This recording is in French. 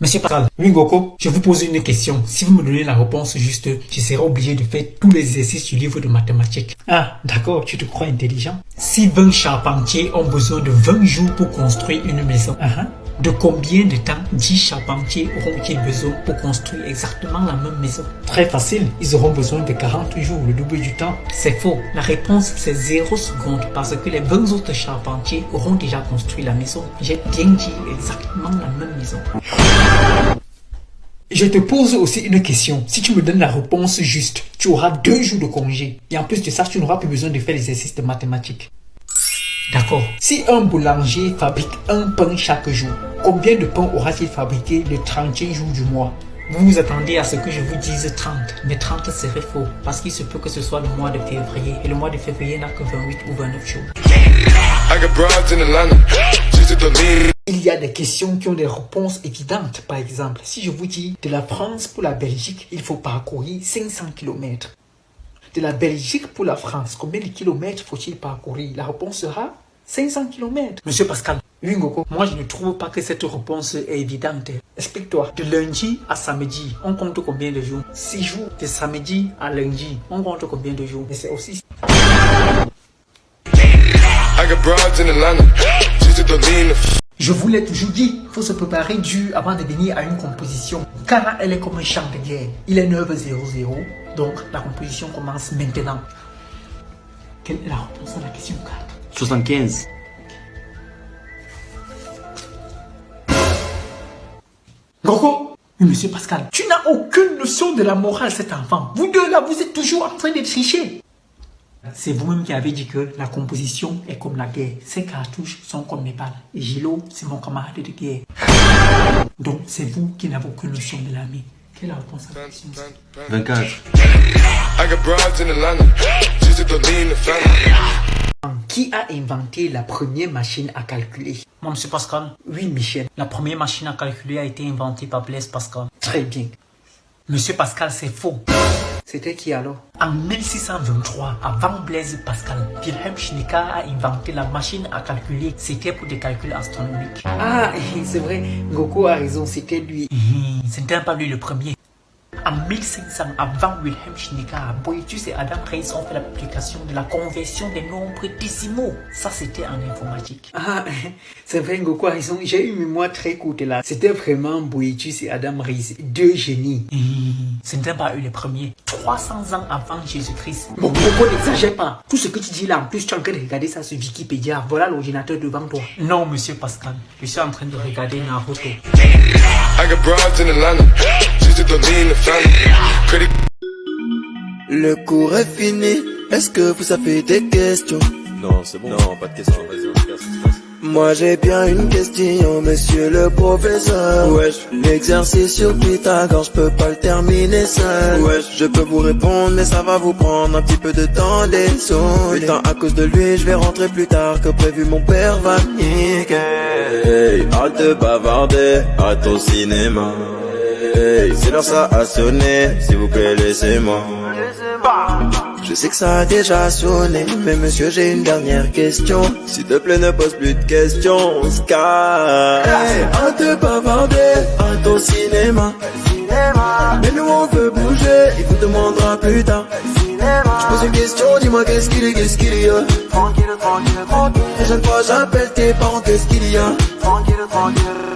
Monsieur Pascal, oui Ngoko, je vous pose une question. Si vous me donnez la réponse juste, je serai obligé de faire tous les exercices du livre de mathématiques. Ah, d'accord, tu te crois intelligent. Si 20 charpentiers ont besoin de 20 jours pour construire une maison, de combien de temps 10 charpentiers auront-ils besoin pour construire exactement la même maison? Très facile, ils auront besoin de 40 jours, le double du temps. C'est faux, la réponse c'est 0 seconde parce que les 20 autres charpentiers auront déjà construit la maison. J'ai bien dit exactement la même maison. Je te pose aussi une question. Si tu me donnes la réponse juste, tu auras 2 jours de congé. Et en plus de ça, tu n'auras plus besoin de faire l'exercice de mathématiques. D'accord. Si un boulanger fabrique un pain chaque jour, combien de pain aura-t-il fabriqué le 30e jour du mois? Vous vous attendez à ce que je vous dise 30, mais 30 serait faux, parce qu'il se peut que ce soit le mois de février, et le mois de février n'a que 28 ou 29 jours. Il y a des questions qui ont des réponses évidentes. Par exemple, si je vous dis de la France pour la Belgique, il faut parcourir 500 km. De la Belgique pour la France, combien de kilomètres faut-il parcourir? La réponse sera 500 km. Monsieur Pascal, oui Ngoko, moi je ne trouve pas que cette réponse est évidente. Explique-toi. De lundi à samedi, on compte combien de jours? 6 jours. De samedi à lundi, on compte combien de jours? Mais c'est aussi... Je vous l'ai toujours dit, il faut se préparer dur avant de venir à une composition. Car elle est comme un champ de guerre. Il est 9h00, donc la composition commence maintenant. Quelle est la réponse à la question 4? 75. Ngoko, mais monsieur Pascal, tu n'as aucune notion de la morale, cet enfant. Vous deux là, vous êtes toujours en train de tricher. C'est vous-même qui avez dit que la composition est comme la guerre. Ces cartouches sont comme mes balles. Et Gilo, c'est mon camarade de guerre. Donc, c'est vous qui n'avez aucune notion de l'armée. Quelle est la réponse à la question? 24. Qui a inventé la première machine à calculer? Moi, monsieur Pascal. Oui, Michel. La première machine à calculer a été inventée par Blaise Pascal. Très bien. Monsieur Pascal, c'est faux. C'était qui alors? En 1623, avant Blaise Pascal, Wilhelm Schnittger a inventé la machine à calculer. C'était pour des calculs astronomiques. Ah, c'est vrai, Ngoko a raison, c'était lui. C'était pas lui le premier. En 1500, avant Wilhelm Schnittger, Boëthius et Adam Reis ont fait l'application de la conversion des nombres décimaux. Ça, c'était en informatique. Ah, c'est vrai, Ngoko a raison. J'ai une mémoire très courte là. C'était vraiment Boëthius et Adam Reis, deux génies. Ce n'était pas eux les premiers. 300 ans avant Jésus-Christ. Bon, Ngoko, n'exagère pas. Tout ce que tu dis là, en plus, tu es en train de regarder ça sur Wikipédia. Voilà l'ordinateur devant toi. Non, monsieur Pascal. Je suis en train de regarder Naruto. Le cours est fini, est-ce que vous avez des questions? Non, c'est bon. Non, pas de questions, vas-y, on se casse. Moi j'ai bien une question, monsieur le professeur. Wesh, l'exercice sur Pythagore, je peux pas le terminer seul. Wesh, je peux vous répondre, mais ça va vous prendre un petit peu de temps, désolé. Putain, à cause de lui, je vais rentrer plus tard que prévu, mon père va niquer. Hey, arrête de bavarder, arrête au cinéma. Hey, c'est l'heure, ça a sonné, s'il vous plaît, laissez-moi. Je sais que ça a déjà sonné, mais monsieur j'ai une dernière question. S'il te plaît, ne pose plus de questions, on se casse. Hey, arrête de bavarder, arrête au cinéma. Mais nous on veut bouger, il vous demandera plus tard. Je pose une question, dis-moi qu'est-ce qu'il y a. Tranquille, tranquille, tranquille. Prochaine fois j'appelle tes parents, qu'est-ce qu'il y a. Tranquille, tranquille.